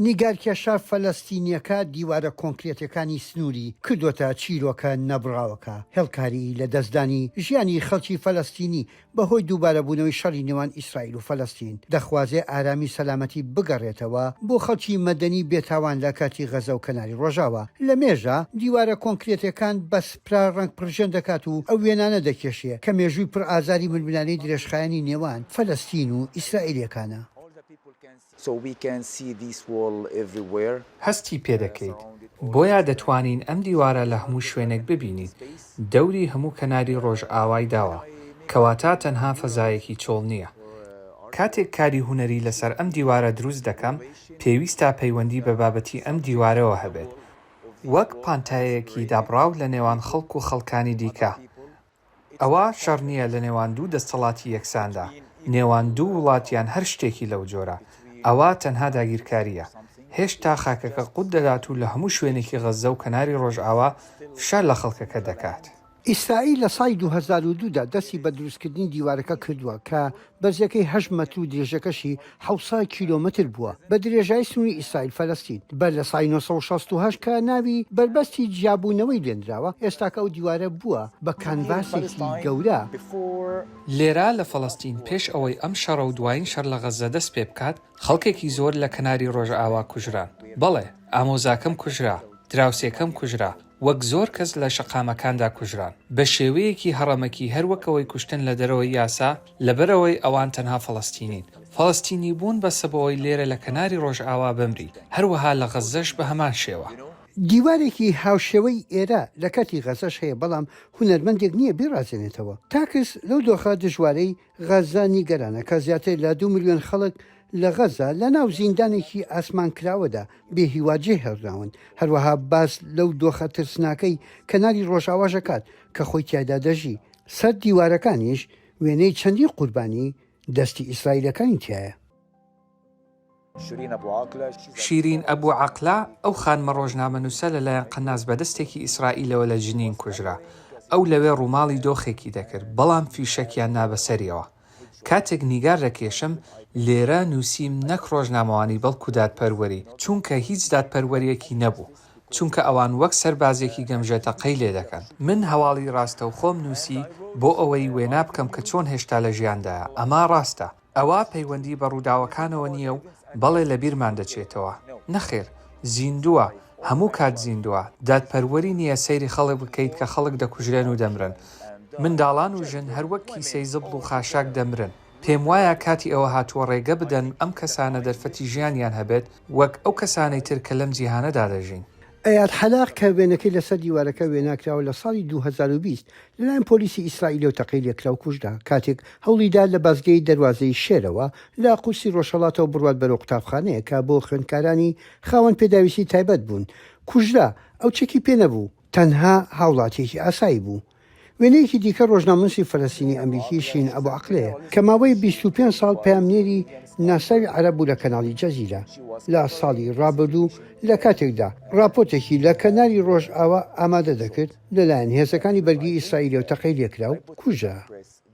نیگارکێشە فەلەستینیەکە دیوارە کۆنکرێتەکانی سنووری کردوتە چیرۆکە نەبراوەکە هێڵکاری لە دەستدانی ژیانی خەڵکی فەلەستینی بەهۆی دووبارەبوونەوەی شەڕی نێوان ئیسرائیل و فەلەستین دەخوازێ ئارامی سەلامەتی بگەڕێتەوە بۆ خەڵکی مەدەنی بێتاوان لە کاتی غەزە و کەناری ڕۆژاوە لە مێژە دیوارە کۆنکرێتەکان بە سپرا ڕنگ پرژێن دەکات و ئەو وێنانە دەکێشێ کە مێژووی پڕ ئازاری ململانەی درێژخایانی نێوان فەلەستین و ئیسرائیلەکانە. هەستی پێدەکەیت بۆیە دەتوانین ئەم دیوارە لە هەموو شوێنێک ببینین دەوری هەموو کەناری ڕۆژئاوای داوە کەواتە تەنها فەزایەکی چۆڵ نییە. کاتێک کاری هونەری لەسەر ئەم دیوارە دروست دەکەم پێویستە پەیوەندی بە بابەتی ئەم دیوارەوە هەبێت وەک پانتایەکی دابڕاو لە نێوان خەڵک و خەڵکانی دیکە. ئەوە شەڕ نییە لە نێوان دوو دەستەڵاتی یەکساندا نێوان دوو وڵاتیان هەر شتێکی لەو جۆرە. ئەوە تەنها داگیرکاریە. هێشتا خاکەکە قوت دەدات و لە هەموو شوێنێکی غەزە و کەناری ڕۆژئاوا فشار لە خەڵکەکە دەکات. ئیسرائیل لە ساڵی 2002دا دەستی بە دروستکردنی دیوارەکە کردووە کە بەرزەکەی 8 مەتر و درێژەکەشی 700 کیلۆمەتر بووە بە درێژایی سنووری ئیسرائیل فەلەستین بەر لە ساڵی 1968 کە ناوی بربەستی جیابوونەوەی لێنراوە ئێستاکە ئەو دیوارە بووە بە کانڤاسێکی گەورە. لێرە لە فەڵەستین پێش ئەوەی ئەم شەڕە و دوایین شەڕ لە غەزە دەست پێ بکات خەڵکێکی زۆر لە کەناری ڕۆژئاوا کوژران. بەڵێ ئامۆزاکەم کوژرا دراوسێکەکەم کوژرا وەک زۆر کەس لە شەقامەکاندا کوژران بە شێوەیەکی هەڕەمەکی هەروەکەوەی کوشتن لە دەرەوەی یاسا لەبەرەوەی ئەوان تەنها فەڵەستینین. فەڵەستینی بوون بە سبەوەی لێرە لە کەناری ڕۆژئاوا بمری هەروەها لە غەزەش بە هەمان شێوە. دیوارێکی هاوشێوەی ئێرە لە کاتی غەزەش هەیە بەڵام هونەرمەندێک نییە بێڕازێنێتەوە. تاکس لەو دۆخە دژوارەی غەزە نیگەرانە کە زیاتر لە 2 ملیۆن خەڵک لە غەزە لە ناو زیندانێکی ئاسمانکراوەدا بێهیواجێ هێڕاون. هەروەها باس لەو دۆخە ترسناکەی کەناری ڕۆژئاواژەکات کە خۆی تیایدا دەژی. سەر دیوارەکانیش وێنەی چەندی قوربانی دەستی ئیسرائیلەکانی تایە. شیرین ئەبوو عەقلا ئەو خانمە ڕۆژنامەنووسە لەلایەن قەناس بەدەستێکی ئیسرائیلەوە لە جنین کوژرا. ئەو لەوێ ڕووماڵی دۆخێکی دەکرد بەڵام فیشەکیان نابەسەریەوە. کاتێک نیگار دەکێشم لێرە نووسیم نەک ڕۆژنامەوانی بەڵکو دادپەروەری چونکە هیچ دادپەروەریەکی نەبوو چونکە ئەوان وەک سەربازێکی گەمژێتەقەی لێ دەکەن. من هەواڵی ڕاستەوخۆم نووسی بۆ ئەوەی وێنا بکەم کە چۆن هێشتا لە ژیاندایە. ئەمە ڕاستە. ئەوە پەیوەندی بە ڕووداوەکانەوە نییە و بەڵێ لە بیرمان دەچێتەوە. نەخێر زیندووە هەموو کات زیندووە. دادپەروەری نییە سەیری خەڵک بکەیت کە خەڵک دەکوژرێن و دەمرن. منداڵان و ژن هەروەک کیسەی زبڵ و خاشاک دەمرن. پێم وایە کاتی ئەوە هاتووە ڕێگە بدەن ئەم کەسانە دەرفەتی ژیانیان هەبێت وەک ئەو کەسانەی تر کە لەم جیهانەدا دەژین. ئەیاد حەلاق کە وێنەکەی لەسەر دیوارەکە وێناکراوە لە ساڵی 2020 لەلایەن پۆلیسی ئیسرائیل و تەقەی لێکرا و کوژدا کاتێک هەوڵیدا لە بازگەی دەواازەی شێرەوە لە قورسی ڕۆژهەڵاتەوە بڕوات بەرەو قوتابخانەیە کە بۆ خوێندکارانی خاوەن پێداویستی تایبەت بوون. کوژدا ئەو چەکی پێ نەبوو تەنها هاوڵاتێکی ئاسایی بوو. وێنەیەکی دیکە ڕۆژنامەنووسی فەلەستینی ئەمریکی شین ئەبوو عەقلەیە کە ماوەی 25 ساڵ پەیامنێری ناساوی عەرەب بوو لە کەناڵی جەزیرە. لە ساڵی ڕابردوو لە کاتێکدا راپۆرتێکی لە کەناری ڕۆژئاوا ئامادە دەکرد لەلایەن هێزەکانی بەرگی ئیسرائیل و تەقەی لێکرا و کوژرا.